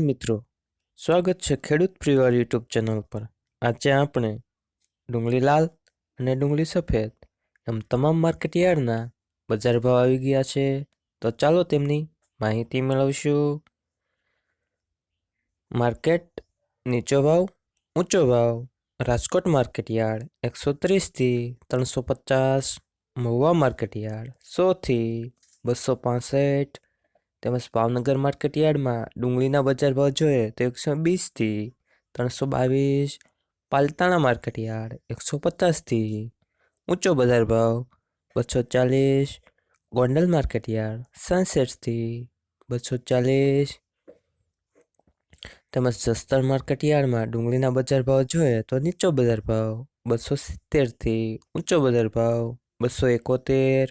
મિત્રો, સ્વાગત છે ખેડૂત પરિવાર યુટ્યુબ ચેનલ પર। આજે આપણે ડુંગળી લાલ અને ડુંગળી સફેદ એમ તમામ માર્કેટ યાર્ડના બજાર ભાવ આવી ગયા છે, તો ચાલો તેમની માહિતી મેળવીશું। માર્કેટ નીચો ભાવ ઊંચો ભાવ। રાજકોટ માર્કેટ યાર્ડ 130 થી 350, મહુવા માર્કેટ યાર્ડ 100 થી 265, તેમજ ભાવનગર માર્કેટ યાર્ડમાં ડુંગળીના બજાર ભાવ જોઈએ તો 120 થી 322, પાલતાણા માર્કેટ યાર્ડ 150 થી ઊંચો બજાર ભાવ 240, ગોંડલ માર્કેટ યાર્ડ 66 થી 240, તેમજ જસદણ માર્કેટ યાર્ડમાં ડુંગળીના બજાર ભાવ જોઈએ તો નીચો બજાર ભાવ 270 થી ઊંચો બજાર ભાવ 271,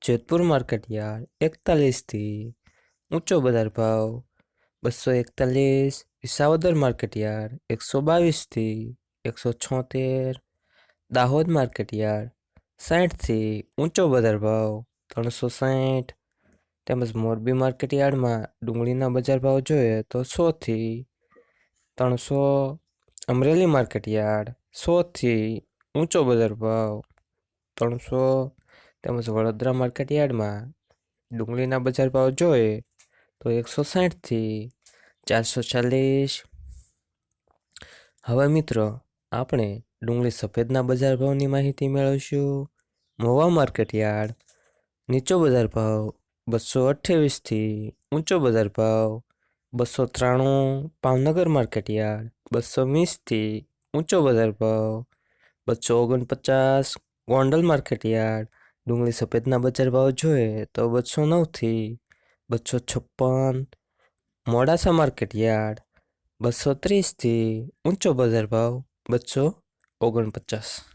જેતપુર માર્કેટ યાર્ડ 41 થી ઊંચો બજાર ભાવ 241, વિસાવદર માર્કેટ યાર્ડ 122 થી 176, દાહોદ માર્કેટ યાર્ડ 60 થી ઊંચો બજાર ભાવ 360, તેમજ મોરબી માર્કેટ યાર્ડમાં ડુંગળીના બજાર ભાવ જોઈએ તો 100 થી 300, અમરેલી માર્કેટ યાર્ડ 100 થી ઊંચો બજાર ભાવ 300, તેમજ વડોદરા માર્કેટ યાર્ડમાં ડુંગળીના બજાર ભાવ જોઈએ તો 160 થી 440। હવે મિત્રો, આપણે ડુંગળી સફેદના બજાર ભાવની માહિતી મેળવીશું। મહુવા માર્કેટ યાર્ડ નીચો બજાર ભાવ 228 થી ઊંચો બજાર ભાવ 293, ભાવનગર માર્કેટ યાર્ડ 220 થી ઊંચો બજાર ભાવ 249, ગોંડલ માર્કેટ યાર્ડ ડુંગળી સફેદના બજાર ભાવ જોઈએ તો 209 થી 256, મોડાસા માર્કેટ યાર્ડ 230 થી ઊંચો બજાર ભાવ 249।